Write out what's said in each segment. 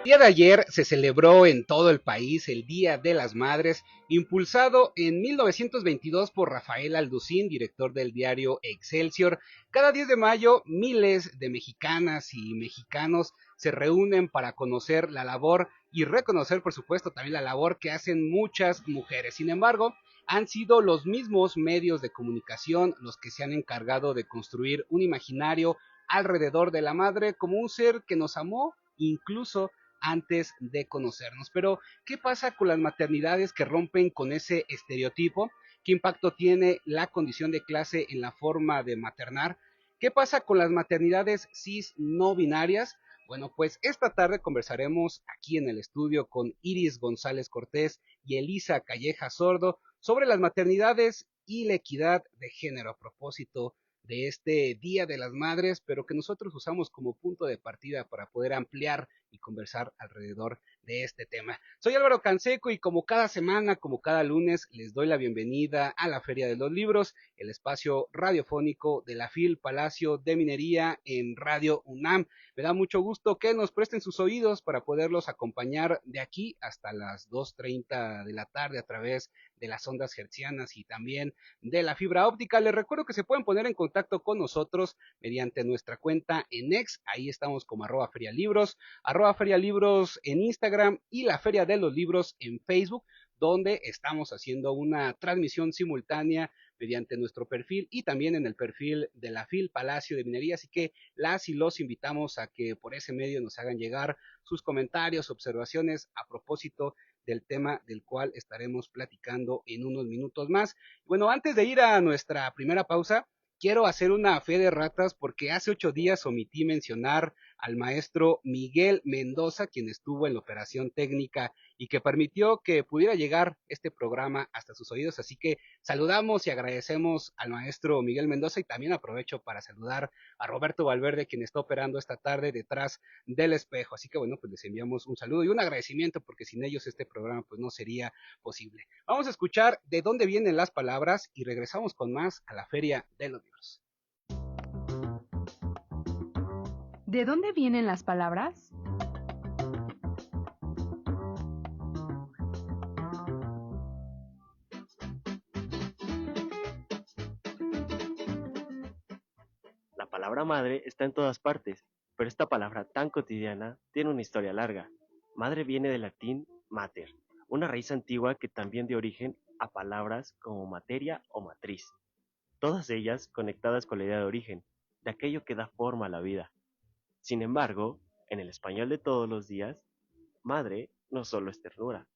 El día de ayer se celebró en todo el país el Día de las Madres, impulsado en 1922 por Rafael Alducín, director del diario Excelsior. Cada 10 de mayo, miles de mexicanas y mexicanos se reúnen para conocer la labor y reconocer, por supuesto, también la labor que hacen muchas mujeres. Sin embargo, han sido los mismos medios de comunicación los que se han encargado de construir un imaginario alrededor de la madre como un ser que nos amó, incluso antes de conocernos. Pero, ¿qué pasa con las maternidades que rompen con ese estereotipo? ¿Qué impacto tiene la condición de clase en la forma de maternar? ¿Qué pasa con las maternidades cis no binarias? Bueno, pues esta tarde conversaremos aquí en el estudio con Iris González Cortés y Elisa Calleja Sordo sobre las maternidades y la equidad de género a propósito de este Día de las Madres, pero que nosotros usamos como punto de partida para poder ampliar y conversar alrededor de este tema. Soy Álvaro Canseco y como cada semana, como cada lunes, les doy la bienvenida a la Feria de los Libros, el espacio radiofónico de la FIL Palacio de Minería en Radio UNAM. Me da mucho gusto que nos presten sus oídos para poderlos acompañar de aquí hasta las 2:30 de la tarde a través de las ondas hertzianas y también de la fibra óptica. Les recuerdo que se pueden poner en contacto con nosotros mediante nuestra cuenta en X, ahí estamos como @ferialibros en Instagram y la Feria de los Libros en Facebook, donde estamos haciendo una transmisión simultánea mediante nuestro perfil y también en el perfil de la FIL Palacio de Minería, así que las y los invitamos a que por ese medio nos hagan llegar sus comentarios, observaciones a propósito del tema del cual estaremos platicando en unos minutos más. Bueno, antes de ir a nuestra primera pausa, quiero hacer una fe de ratas porque hace 8 días omití mencionar al maestro Miguel Mendoza, quien estuvo en la operación técnica y que permitió que pudiera llegar este programa hasta sus oídos. Así que saludamos y agradecemos al maestro Miguel Mendoza y también aprovecho para saludar a Roberto Valverde, quien está operando esta tarde detrás del espejo. Así que bueno, pues les enviamos un saludo y un agradecimiento porque sin ellos este programa pues no sería posible. Vamos a escuchar de dónde vienen las palabras y regresamos con más a la Feria de los Libros. ¿De dónde vienen las palabras? La palabra madre está en todas partes, pero esta palabra tan cotidiana tiene una historia larga. Madre viene del latín mater, una raíz antigua que también dio origen a palabras como materia o matriz, todas ellas conectadas con la idea de origen, de aquello que da forma a la vida. Sin embargo, en el español de todos los días, madre no solo es ternura.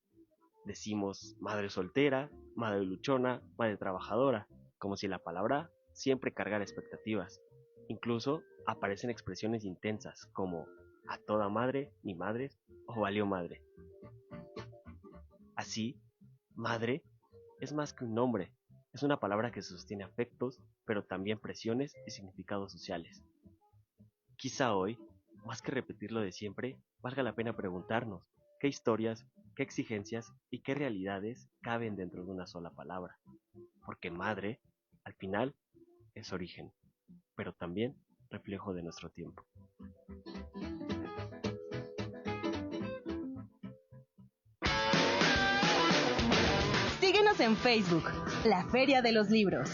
Decimos madre soltera, madre luchona, madre trabajadora, como si la palabra siempre cargara expectativas. Incluso aparecen expresiones intensas como a toda madre, ni madres o valió madre. Así, madre es más que un nombre, es una palabra que sostiene afectos, pero también presiones y significados sociales. Quizá hoy, más que repetir lo de siempre, valga la pena preguntarnos qué historias, qué exigencias y qué realidades caben dentro de una sola palabra. Porque madre, al final, es origen, pero también reflejo de nuestro tiempo. Síguenos en Facebook, La Feria de los Libros.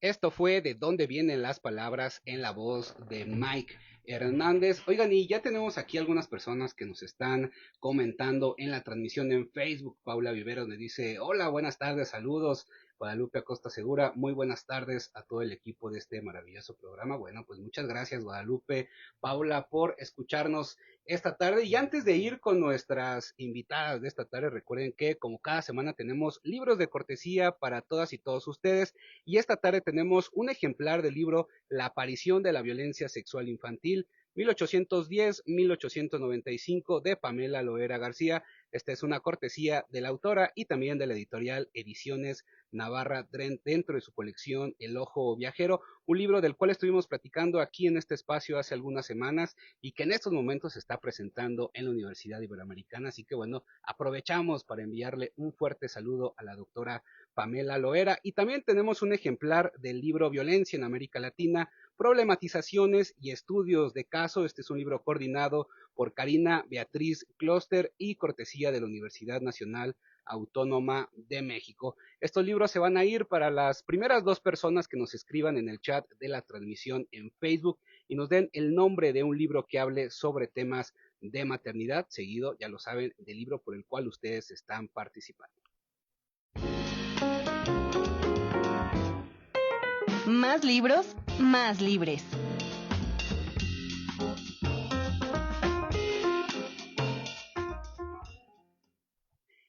Esto fue de dónde vienen las palabras en la voz de Mike Hernández. Oigan, y ya tenemos aquí algunas personas que nos están comentando en la transmisión en Facebook. Paula Viveros me dice, hola, buenas tardes, saludos. Guadalupe Acosta Segura, muy buenas tardes a todo el equipo de este maravilloso programa. Bueno, pues muchas gracias Guadalupe, Paula, por escucharnos esta tarde. Y antes de ir con nuestras invitadas de esta tarde, recuerden que como cada semana tenemos libros de cortesía para todas y todos ustedes. Y esta tarde tenemos un ejemplar del libro La aparición de la violencia sexual infantil, 1810-1895, de Pamela Loera García. Esta es una cortesía de la autora y también de la editorial Ediciones Navarra dentro de su colección El Ojo Viajero, un libro del cual estuvimos platicando aquí en este espacio hace algunas semanas y que en estos momentos se está presentando en la Universidad Iberoamericana. Así que bueno, aprovechamos para enviarle un fuerte saludo a la doctora Pamela Loera. Y también tenemos un ejemplar del libro Violencia en América Latina, problematizaciones y estudios de caso. Este es un libro coordinado por Karina Beatriz Kloster y cortesía de la Universidad Nacional Autónoma de México. Estos libros se van a ir para las primeras 2 personas que nos escriban en el chat de la transmisión en Facebook y nos den el nombre de un libro que hable sobre temas de maternidad, seguido, ya lo saben, del libro por el cual ustedes están participando. Más libros, más libres.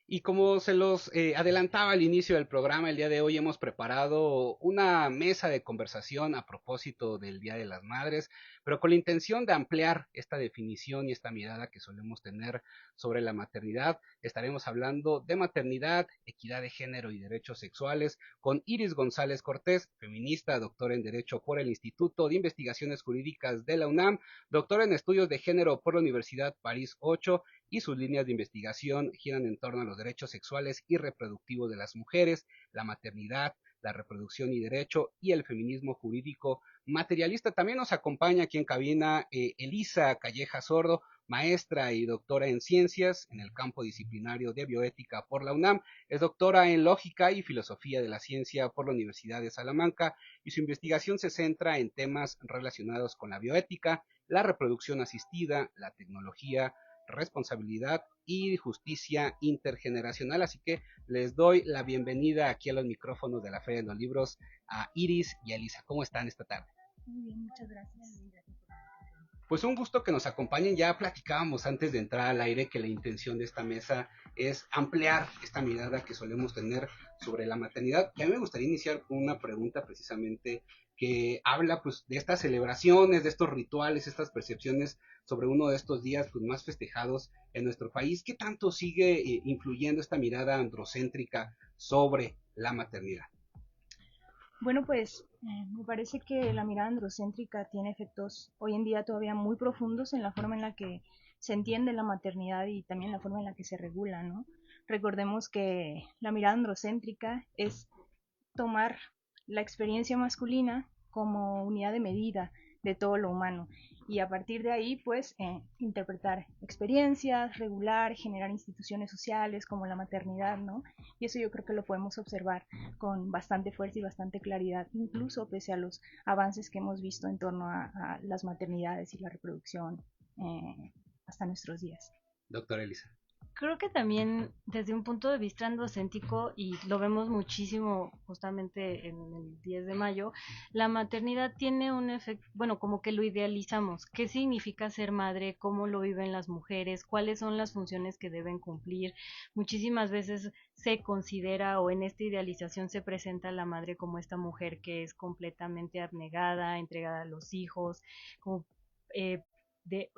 Y como se los adelantaba al inicio del programa, el día de hoy hemos preparado una mesa de conversación a propósito del Día de las Madres, pero con la intención de ampliar esta definición y esta mirada que solemos tener sobre la maternidad. Estaremos hablando de maternidad, equidad de género y derechos sexuales con Iris González Cortés, feminista, doctora en Derecho por el Instituto de Investigaciones Jurídicas de la UNAM, doctora en Estudios de Género por la Universidad París 8, y sus líneas de investigación giran en torno a los derechos sexuales y reproductivos de las mujeres, la maternidad, la reproducción y derecho y el feminismo jurídico materialista. También nos acompaña aquí en cabina Elisa Calleja Sordo, maestra y doctora en ciencias en el campo disciplinario de bioética por la UNAM, es doctora en lógica y filosofía de la ciencia por la Universidad de Salamanca y su investigación se centra en temas relacionados con la bioética, la reproducción asistida, la tecnología, responsabilidad y justicia intergeneracional. Así que les doy la bienvenida aquí a los micrófonos de la Feria de los Libros a Iris y a Elisa. ¿Cómo están esta tarde? Muy bien, muchas gracias. Pues un gusto que nos acompañen. Ya platicábamos antes de entrar al aire que la intención de esta mesa es ampliar esta mirada que solemos tener sobre la maternidad. Y a mí me gustaría iniciar con una pregunta precisamente que habla pues de estas celebraciones, de estos rituales, estas percepciones sobre uno de estos días pues más festejados en nuestro país. ¿Qué tanto sigue influyendo esta mirada androcéntrica sobre la maternidad? Bueno, pues me parece que la mirada androcéntrica tiene efectos hoy en día todavía muy profundos en la forma en la que se entiende la maternidad y también la forma en la que se regula, ¿no? Recordemos que la mirada androcéntrica es tomar la experiencia masculina como unidad de medida de todo lo humano y a partir de ahí pues interpretar experiencias, regular, generar instituciones sociales como la maternidad, ¿no? Y eso yo creo que lo podemos observar con bastante fuerza y bastante claridad, incluso pese a los avances que hemos visto en torno a las maternidades y la reproducción hasta nuestros días. Doctora Elisa. Creo que también desde un punto de vista androcéntrico, y lo vemos muchísimo justamente en el 10 de mayo, la maternidad tiene un efecto, bueno, como que lo idealizamos. ¿Qué significa ser madre? ¿Cómo lo viven las mujeres? ¿Cuáles son las funciones que deben cumplir? Muchísimas veces se considera o en esta idealización se presenta a la madre como esta mujer que es completamente abnegada, entregada a los hijos, como de,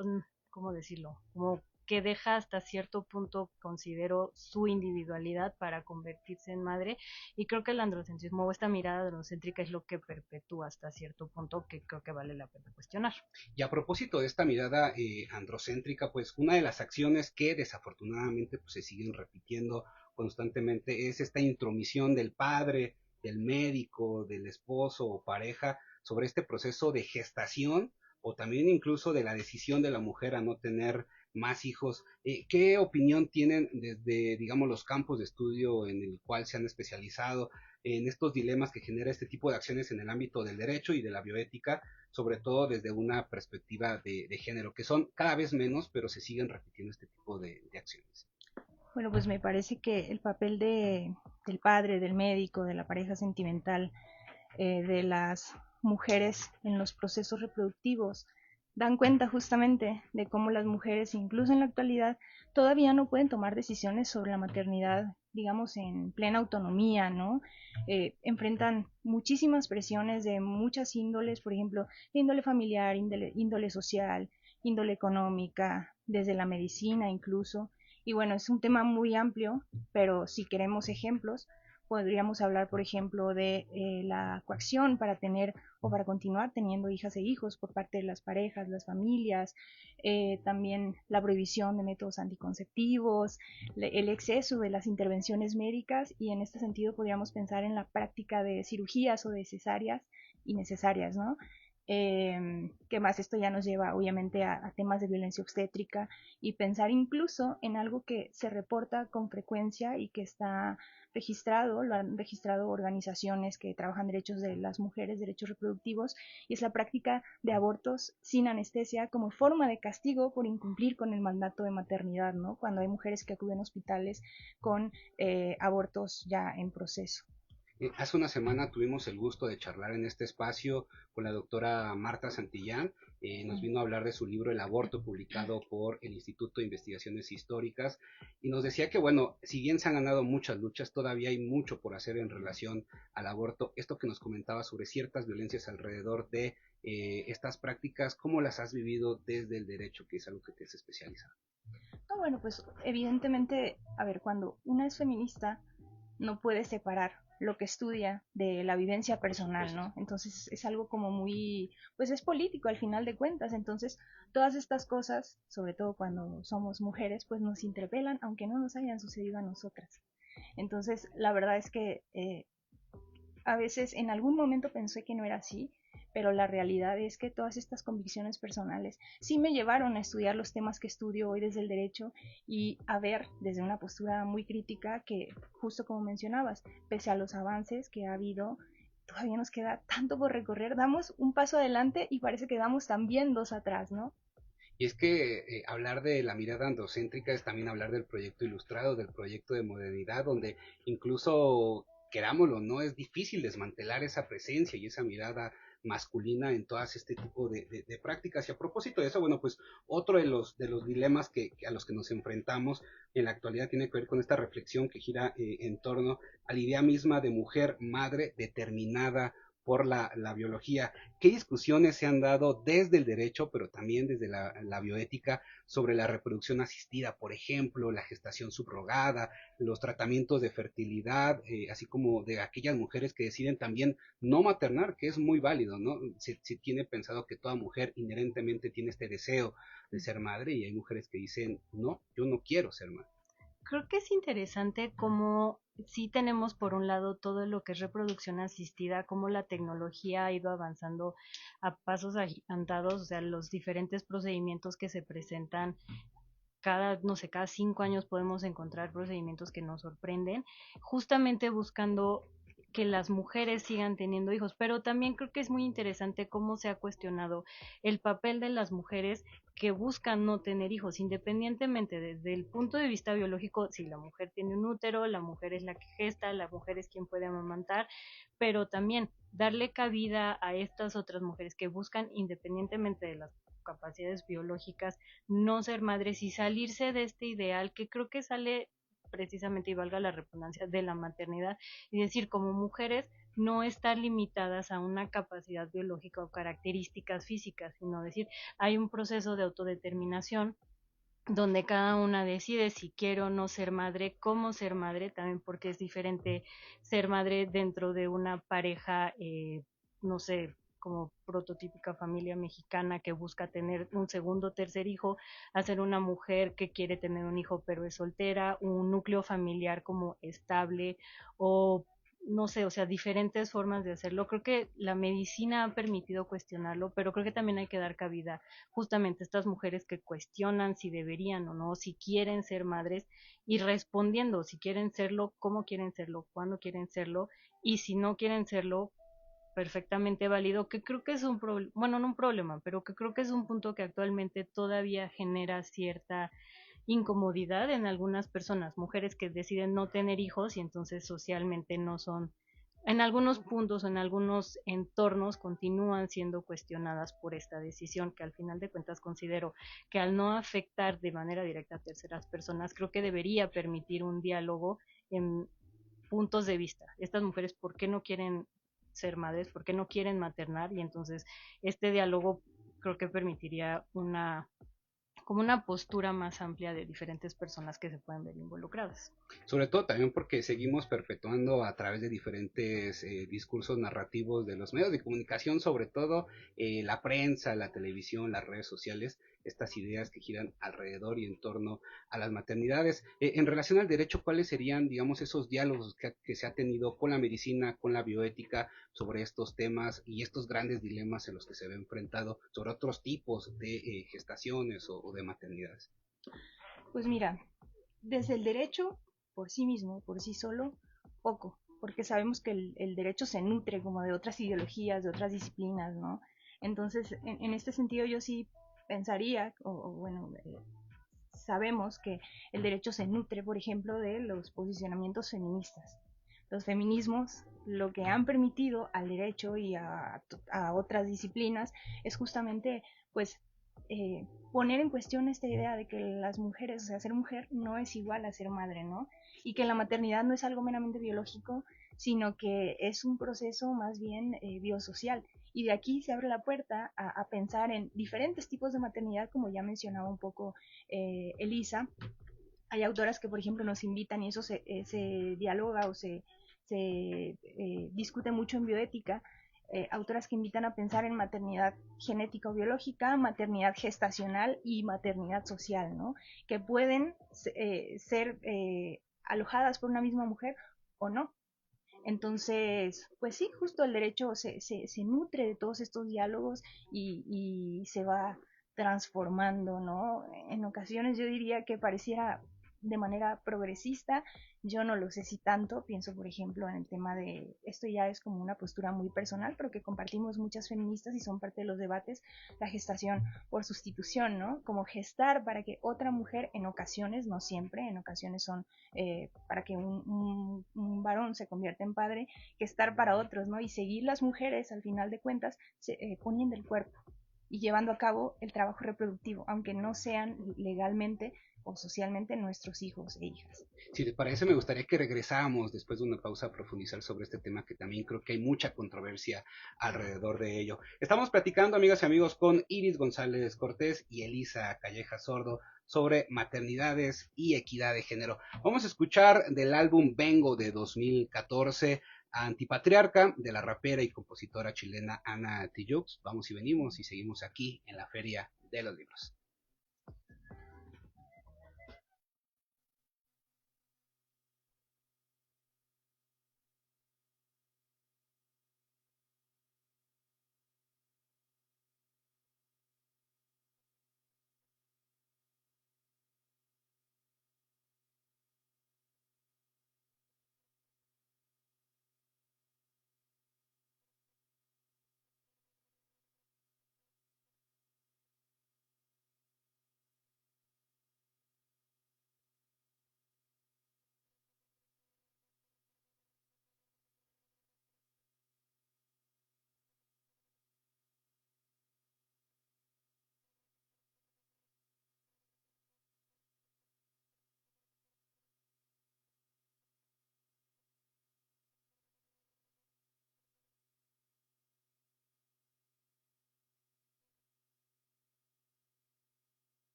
¿cómo decirlo? Como que deja hasta cierto punto, considero, su individualidad para convertirse en madre, y creo que el androcentrismo o esta mirada androcéntrica es lo que perpetúa hasta cierto punto, que creo que vale la pena cuestionar. Y a propósito de esta mirada androcéntrica, pues una de las acciones que desafortunadamente pues, se siguen repitiendo constantemente es esta intromisión del padre, del médico, del esposo o pareja sobre este proceso de gestación o también incluso de la decisión de la mujer a no tener más hijos. ¿Qué opinión tienen desde, digamos, los campos de estudio en el cual se han especializado en estos dilemas que genera este tipo de acciones en el ámbito del derecho y de la bioética, sobre todo desde una perspectiva de género, que son cada vez menos, pero se siguen repitiendo este tipo de acciones? Bueno, pues me parece que el papel del padre, del médico, de la pareja sentimental, de las mujeres en los procesos reproductivos dan cuenta justamente de cómo las mujeres, incluso en la actualidad, todavía no pueden tomar decisiones sobre la maternidad, digamos, en plena autonomía, ¿no? Enfrentan muchísimas presiones de muchas índoles, por ejemplo, índole familiar, índole social, índole económica, desde la medicina incluso. Y bueno, es un tema muy amplio, pero si queremos ejemplos, podríamos hablar, por ejemplo, de la coacción para tener o para continuar teniendo hijas e hijos por parte de las parejas, las familias, también la prohibición de métodos anticonceptivos, el exceso de las intervenciones médicas y en este sentido podríamos pensar en la práctica de cirugías o de cesáreas innecesarias, ¿no? ¿Qué más? Esto ya nos lleva obviamente a temas de violencia obstétrica y pensar incluso en algo que se reporta con frecuencia y que está registrado, lo han registrado organizaciones que trabajan derechos de las mujeres, derechos reproductivos, y es la práctica de abortos sin anestesia como forma de castigo por incumplir con el mandato de maternidad, ¿no? Cuando hay mujeres que acuden a hospitales con abortos ya en proceso. Hace una semana tuvimos el gusto de charlar en este espacio con la doctora Marta Santillán. Nos vino a hablar de su libro El aborto, publicado por el Instituto de Investigaciones Históricas, y nos decía que, bueno, si bien se han ganado muchas luchas, todavía hay mucho por hacer en relación al aborto. Esto que nos comentaba sobre ciertas violencias alrededor de estas prácticas, ¿cómo las has vivido desde el derecho, que es algo que te has especializado? No, bueno, pues evidentemente, a ver, cuando una es feminista, no puede separar lo que estudia de la vivencia personal, ¿no? Entonces es algo como muy, pues es político al final de cuentas. Entonces todas estas cosas, sobre todo cuando somos mujeres, pues nos interpelan, aunque no nos hayan sucedido a nosotras. Entonces la verdad es que a veces en algún momento pensé que no era así, pero la realidad es que todas estas convicciones personales sí me llevaron a estudiar los temas que estudio hoy desde el derecho y a ver desde una postura muy crítica que, justo como mencionabas, pese a los avances que ha habido, todavía nos queda tanto por recorrer. Damos un paso adelante y parece que damos también dos atrás, ¿no? Y es que hablar de la mirada androcéntrica es también hablar del proyecto ilustrado, del proyecto de modernidad, donde incluso, querámoslo, no es difícil desmantelar esa presencia y esa mirada masculina en todas este tipo de prácticas. Y a propósito de eso, bueno, pues otro de los dilemas a los que nos enfrentamos en la actualidad tiene que ver con esta reflexión que gira en torno a la idea misma de mujer, madre, determinada por la biología. ¿Qué discusiones se han dado desde el derecho, pero también desde la bioética, sobre la reproducción asistida, por ejemplo, la gestación subrogada, los tratamientos de fertilidad, así como de aquellas mujeres que deciden también no maternar, que es muy válido, ¿no? Se tiene pensado que toda mujer inherentemente tiene este deseo de ser madre, y hay mujeres que dicen, no, yo no quiero ser madre. Creo que es interesante cómo sí tenemos por un lado todo lo que es reproducción asistida, cómo la tecnología ha ido avanzando a pasos agigantados, o sea, los diferentes procedimientos que se presentan cada, no sé, cada 5 años podemos encontrar procedimientos que nos sorprenden, justamente buscando que las mujeres sigan teniendo hijos, pero también creo que es muy interesante cómo se ha cuestionado el papel de las mujeres que buscan no tener hijos, independientemente desde el punto de vista biológico, si la mujer tiene un útero, la mujer es la que gesta, la mujer es quien puede amamantar, pero también darle cabida a estas otras mujeres que buscan, independientemente de las capacidades biológicas, no ser madres y salirse de este ideal que creo que sale precisamente, y valga la redundancia, de la maternidad, y decir, como mujeres no estar limitadas a una capacidad biológica o características físicas, sino decir, hay un proceso de autodeterminación donde cada una decide si quiere o no ser madre, cómo ser madre, también porque es diferente ser madre dentro de una pareja, no sé, como prototípica familia mexicana que busca tener un segundo o tercer hijo, a ser una mujer que quiere tener un hijo pero es soltera, un núcleo familiar como estable o no sé, o sea, diferentes formas de hacerlo. Creo que la medicina ha permitido cuestionarlo, pero creo que también hay que dar cabida justamente estas mujeres que cuestionan si deberían o no, si quieren ser madres y respondiendo si quieren serlo, cómo quieren serlo, cuándo quieren serlo y si no quieren serlo, perfectamente válido, que creo que es un problema, bueno, no un problema, pero que creo que es un punto que actualmente todavía genera cierta incomodidad en algunas personas, mujeres que deciden no tener hijos y entonces socialmente no son, en algunos puntos o en algunos entornos continúan siendo cuestionadas por esta decisión que al final de cuentas considero que al no afectar de manera directa a terceras personas, creo que debería permitir un diálogo en puntos de vista. Estas mujeres, ¿por qué no quieren ser madres? ¿Por qué no quieren maternar? Y entonces este diálogo creo que permitiría una como una postura más amplia de diferentes personas que se pueden ver involucradas. Sobre todo también porque seguimos perpetuando a través de diferentes discursos narrativos de los medios de comunicación, sobre todo la prensa, la televisión, las redes sociales, estas ideas que giran alrededor y en torno a las maternidades. En relación al derecho, ¿cuáles serían, digamos, esos diálogos que se ha tenido con la medicina, con la bioética sobre estos temas y estos grandes dilemas en los que se ve enfrentado sobre otros tipos de gestaciones o de maternidades? Pues mira, desde el derecho por sí mismo, por sí solo, poco, porque sabemos que el derecho se nutre como de otras ideologías, de otras disciplinas, ¿no? Entonces, en este sentido yo sí pensaría, bueno, sabemos que el derecho se nutre, por ejemplo, de los posicionamientos feministas. Los feminismos lo que han permitido al derecho y a otras disciplinas es justamente, pues, poner en cuestión esta idea de que las mujeres, o sea, ser mujer no es igual a ser madre, ¿no? Y que la maternidad no es algo meramente biológico, sino que es un proceso más bien biosocial. Y de aquí se abre la puerta a pensar en diferentes tipos de maternidad, como ya mencionaba un poco Elisa. Hay autoras que, por ejemplo, nos invitan y eso se dialoga o se discute mucho en bioética, autoras que invitan a pensar en maternidad genética o biológica, maternidad gestacional y maternidad social, ¿no? Que pueden ser alojadas por una misma mujer o no. Entonces, pues sí, justo el derecho se nutre de todos estos diálogos y se va transformando, ¿no? En ocasiones yo diría que pareciera de manera progresista, yo no lo sé si tanto, pienso por ejemplo en el tema de, esto ya es como una postura muy personal, pero que compartimos muchas feministas y son parte de los debates, la gestación por sustitución, ¿no? Como gestar para que otra mujer en ocasiones, no siempre, en ocasiones son para que un varón se convierta en padre, gestar para otros, ¿no? Y seguir las mujeres, al final de cuentas, poniendo el cuerpo y llevando a cabo el trabajo reproductivo, aunque no sean legalmente o socialmente nuestros hijos e hijas. Si te parece, me gustaría que regresáramos después de una pausa a profundizar sobre este tema que también creo que hay mucha controversia alrededor de ello. Estamos platicando, amigas y amigos, con Iris González Cortés y Elisa Calleja Sordo sobre maternidades y equidad de género. Vamos a escuchar del álbum Vengo de 2014 Antipatriarca, de la rapera y compositora chilena Ana Tijoux. Vamos y venimos y seguimos aquí en la Feria de los Libros.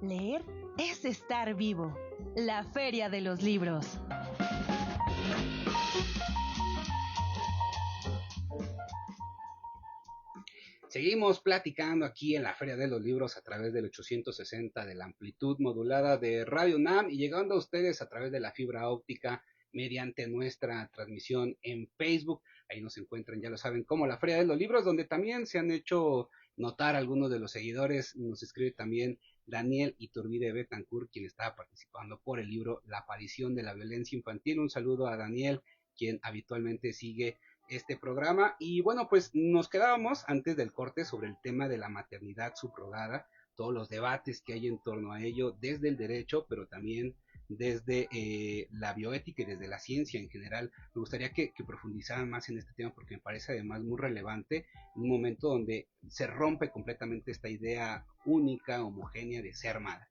Leer es estar vivo. La Feria de los Libros. Seguimos platicando aquí en la Feria de los Libros a través del 860 de la amplitud modulada de Radio UNAM y llegando a ustedes a través de la fibra óptica mediante nuestra transmisión en Facebook. Ahí nos encuentran, ya lo saben, como la Feria de los Libros, donde también se han hecho notar algunos de los seguidores. Nos escribe también Daniel Iturbide Betancourt, quien estaba participando por el libro La aparición de la violencia infantil. Un saludo a Daniel, quien habitualmente sigue este programa. Y bueno, pues nos quedábamos antes del corte sobre el tema de la maternidad subrogada, todos los debates que hay en torno a ello, desde el derecho, pero también desde la bioética y desde la ciencia en general. Me gustaría que profundizaran más en este tema porque me parece además muy relevante en un momento donde se rompe completamente esta idea única, homogénea de ser madre.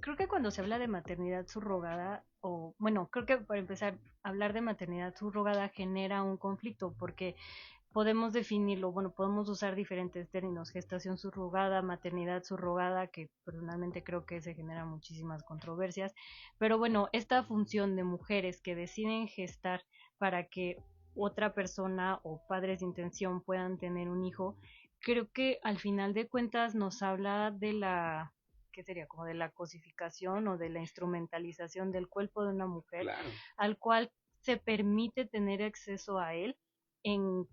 Creo que cuando se habla de maternidad subrogada, o bueno, creo que para empezar, hablar de maternidad subrogada genera un conflicto porque podemos definirlo, bueno, podemos usar diferentes términos, gestación subrogada, maternidad subrogada, que personalmente creo que se generan muchísimas controversias, pero bueno, esta función de mujeres que deciden gestar para que otra persona o padres de intención puedan tener un hijo, creo que al final de cuentas nos habla de la, ¿qué sería? Como de la cosificación o de la instrumentalización del cuerpo de una mujer, Claro. al cual se permite tener acceso a él en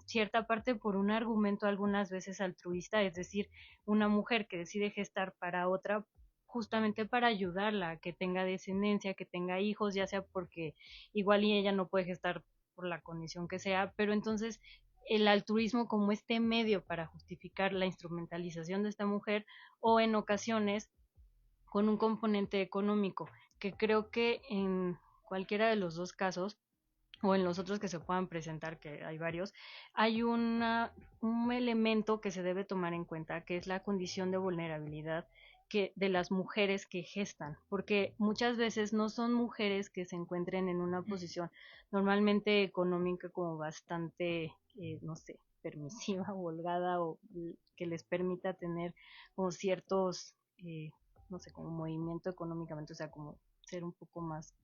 cierta parte por un argumento algunas veces altruista, es decir, una mujer que decide gestar para otra justamente para ayudarla a que tenga descendencia, que tenga hijos, ya sea porque igual y ella no puede gestar por la condición que sea, pero entonces el altruismo como este medio para justificar la instrumentalización de esta mujer o en ocasiones con un componente económico, que creo que en cualquiera de los dos casos o en los otros que se puedan presentar, que hay varios, hay un elemento que se debe tomar en cuenta, que es la condición de vulnerabilidad que de las mujeres que gestan, porque muchas veces no son mujeres que se encuentren en una posición normalmente económica como bastante, no sé, permisiva, holgada o que les permita tener como ciertos, no sé, como movimiento económicamente, o sea, como ser un poco más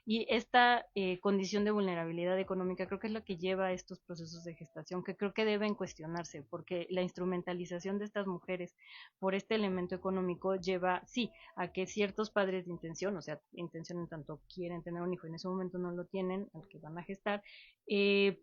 y esta condición de vulnerabilidad económica creo que es la que lleva a estos procesos de gestación, que creo que deben cuestionarse, porque la instrumentalización de estas mujeres por este elemento económico lleva, sí, a que ciertos padres de intención, o sea, intención en tanto quieren tener un hijo y en ese momento no lo tienen, al que van a gestar, eh,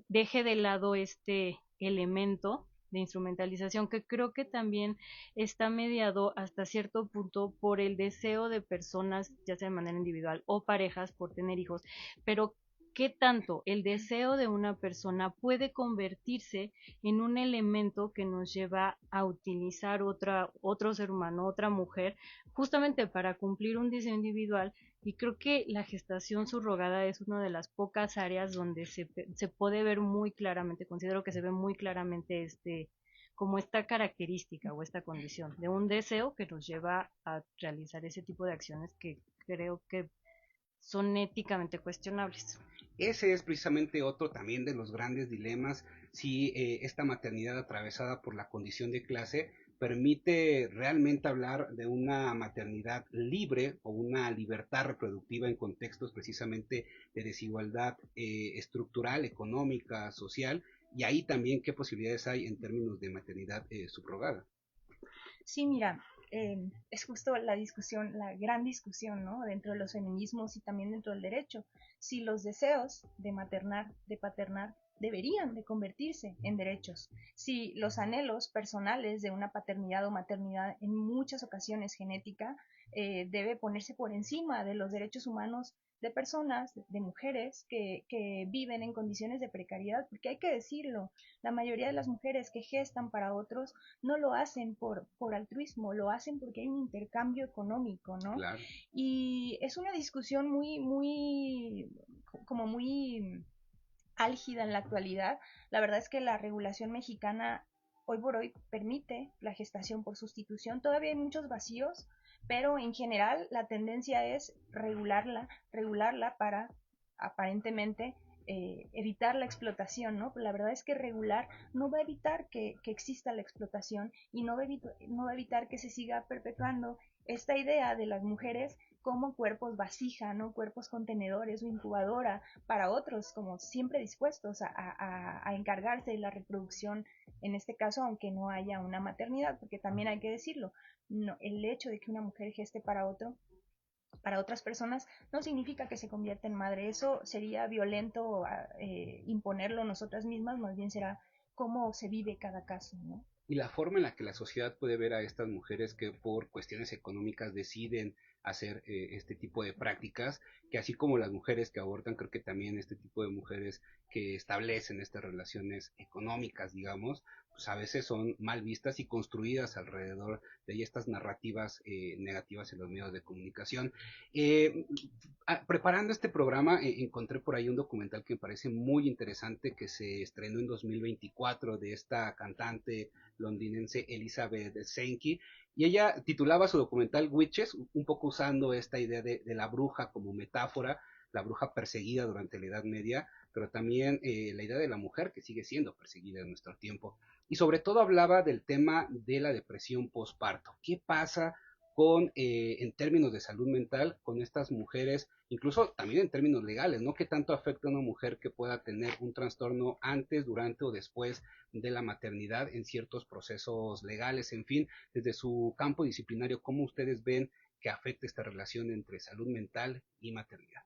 deje de lado este elemento de instrumentalización que creo que también está mediado hasta cierto punto por el deseo de personas, ya sea de manera individual o parejas, por tener hijos, pero qué tanto el deseo de una persona puede convertirse en un elemento que nos lleva a utilizar otro ser humano, otra mujer, justamente para cumplir un deseo individual. Y creo que la gestación subrogada es una de las pocas áreas donde se puede ver muy claramente, considero que se ve muy claramente como esta característica o esta condición de un deseo que nos lleva a realizar ese tipo de acciones que creo que son éticamente cuestionables. Ese es precisamente otro también de los grandes dilemas, si esta maternidad atravesada por la condición de clase permite realmente hablar de una maternidad libre o una libertad reproductiva en contextos precisamente de desigualdad estructural, económica, social, y ahí también qué posibilidades hay en términos de maternidad subrogada. Sí, mira, es justo la discusión, la gran discusión, ¿no? Dentro de los feminismos y también dentro del derecho. Si los deseos de maternar, de paternar, deberían de convertirse en derechos. Si los anhelos personales de una paternidad o maternidad, en muchas ocasiones genética, debe ponerse por encima de los derechos humanos de personas, de mujeres que viven en condiciones de precariedad, porque hay que decirlo, la mayoría de las mujeres que gestan para otros no lo hacen por altruismo, lo hacen porque hay un intercambio económico, ¿no? Claro. Y es una discusión como muy álgida en la actualidad. La verdad es que la regulación mexicana hoy por hoy permite la gestación por sustitución. Todavía hay muchos vacíos, pero en general la tendencia es regularla para aparentemente evitar la explotación, ¿no? La verdad es que regular no va a evitar que exista la explotación y no va a evitar que se siga perpetuando esta idea de las mujeres como cuerpos vasija, ¿no? Cuerpos contenedores o incubadora para otros, como siempre dispuestos a encargarse de la reproducción, en este caso, aunque no haya una maternidad, porque también hay que decirlo, no, el hecho de que una mujer geste para otras personas no significa que se convierta en madre. Eso sería violento imponerlo nosotras mismas, más bien será cómo se vive cada caso, ¿no? Y la forma en la que la sociedad puede ver a estas mujeres que por cuestiones económicas deciden hacer este tipo de prácticas, que así como las mujeres que abortan, creo que también este tipo de mujeres que establecen estas relaciones económicas, digamos, pues a veces son mal vistas y construidas alrededor de estas narrativas negativas en los medios de comunicación. Preparando este programa encontré por ahí un documental que me parece muy interesante que se estrenó en 2024 de esta cantante londinense Elizabeth Sankey, y ella titulaba su documental Witches, un poco usando esta idea de la bruja como metáfora, la bruja perseguida durante la Edad Media, pero también la idea de la mujer que sigue siendo perseguida en nuestro tiempo. Y sobre todo hablaba del tema de la depresión postparto. ¿Qué pasa en términos de salud mental con estas mujeres, incluso también en términos legales, ¿no? ¿Qué tanto afecta a una mujer que pueda tener un trastorno antes, durante o después de la maternidad en ciertos procesos legales? En fin, desde su campo disciplinario, ¿cómo ustedes ven que afecta esta relación entre salud mental y maternidad?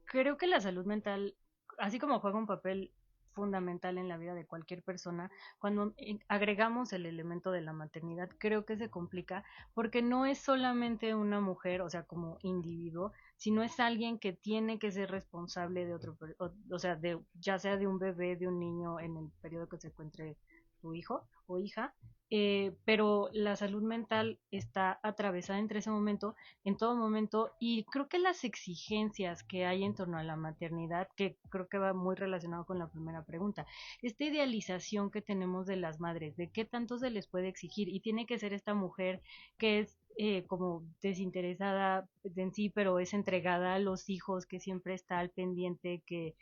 Creo que la salud mental, así como juega un papel fundamental en la vida de cualquier persona, cuando agregamos el elemento de la maternidad, creo que se complica porque no es solamente una mujer, o sea, como individuo, sino es alguien que tiene que ser responsable de otro, o sea, ya sea de un bebé, de un niño en el periodo que se encuentre su hijo o hija, pero la salud mental está atravesada entre ese momento, en todo momento, y creo que las exigencias que hay en torno a la maternidad, que creo que va muy relacionado con la primera pregunta, esta idealización que tenemos de las madres, de qué tanto se les puede exigir, y tiene que ser esta mujer que es como desinteresada en sí, pero es entregada a los hijos, que siempre está al pendiente, que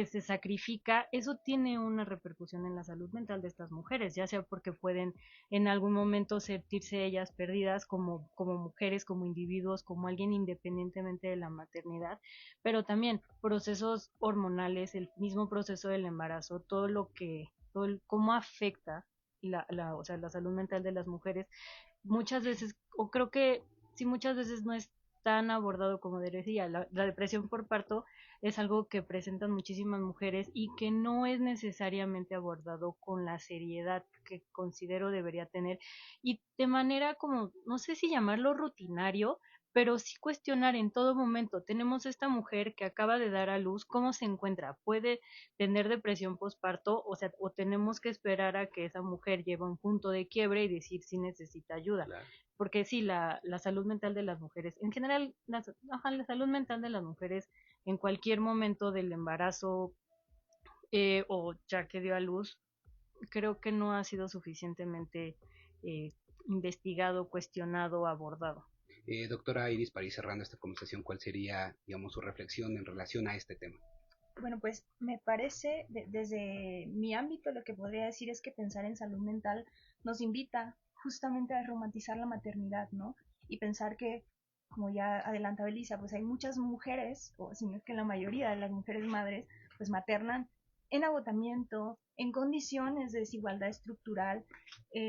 se sacrifica. Eso tiene una repercusión en la salud mental de estas mujeres, ya sea porque pueden en algún momento sentirse ellas perdidas como mujeres, como individuos, como alguien independientemente de la maternidad, pero también procesos hormonales, el mismo proceso del embarazo, cómo afecta o sea, la salud mental de las mujeres, muchas veces, o creo que sí, muchas veces no es tan abordado como decía. La depresión por parto es algo que presentan muchísimas mujeres y que no es necesariamente abordado con la seriedad que considero debería tener, y de manera como, no sé si llamarlo rutinario, pero sí cuestionar en todo momento. Tenemos esta mujer que acaba de dar a luz, ¿cómo se encuentra? ¿Puede tener depresión postparto? O sea, o tenemos que esperar a que esa mujer llegue a un punto de quiebre y decir si necesita ayuda. Claro. Porque sí, la salud mental de las mujeres, en general, la salud mental de las mujeres en cualquier momento del embarazo, o ya que dio a luz, creo que no ha sido suficientemente investigado, cuestionado, abordado. Doctora Iris, para ir cerrando esta conversación, ¿cuál sería, digamos, su reflexión en relación a este tema? Bueno, pues me parece, desde mi ámbito, lo que podría decir es que pensar en salud mental nos invita justamente a romantizar la maternidad, ¿no? Y pensar que, como ya adelantaba Elisa, pues hay muchas mujeres, o si no es que la mayoría de las mujeres madres, pues maternan en agotamiento, en condiciones de desigualdad estructural,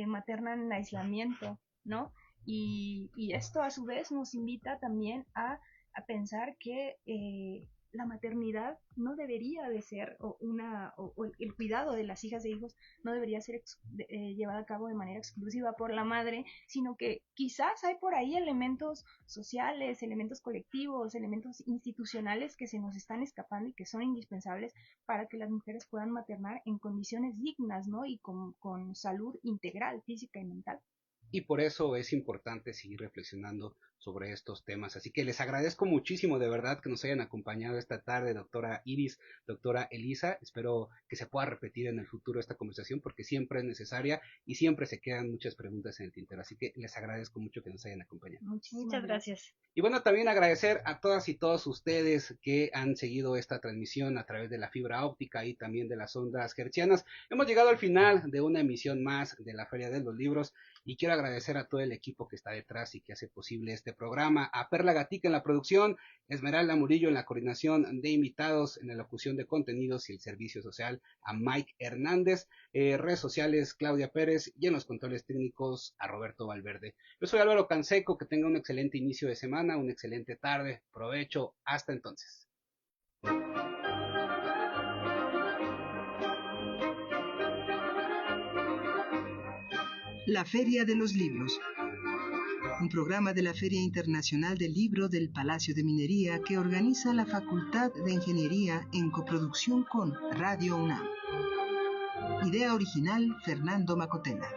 maternan en aislamiento, ¿no? Y esto a su vez nos invita también a pensar que la maternidad no debería de ser, o el cuidado de las hijas e hijos no debería ser llevado a cabo de manera exclusiva por la madre, sino que quizás hay por ahí elementos sociales, elementos colectivos, elementos institucionales que se nos están escapando y que son indispensables para que las mujeres puedan maternar en condiciones dignas, ¿no? Y con salud integral, física y mental. Y por eso es importante seguir reflexionando sobre estos temas. Así que les agradezco muchísimo de verdad que nos hayan acompañado esta tarde, doctora Iris, doctora Elisa. Espero que se pueda repetir en el futuro esta conversación porque siempre es necesaria y siempre se quedan muchas preguntas en el tintero. Así que les agradezco mucho que nos hayan acompañado. Muchas gracias. Y bueno, también agradecer a todas y todos ustedes que han seguido esta transmisión a través de la fibra óptica y también de las ondas hertzianas. Hemos llegado al final de una emisión más de la Feria de los Libros y quiero agradecer a todo el equipo que está detrás y que hace posible este programa, a Perla Gatica en la producción, Esmeralda Murillo en la coordinación de invitados, en la locución de contenidos y el servicio social, a Mike Hernández, redes sociales Claudia Pérez y en los controles técnicos a Roberto Valverde. Yo soy Álvaro Canseco, que tenga un excelente inicio de semana, una excelente tarde, provecho, hasta entonces. La Feria de los Libros, un programa de la Feria Internacional del Libro del Palacio de Minería que organiza la Facultad de Ingeniería en coproducción con Radio UNAM. Idea original, Fernando Macotela.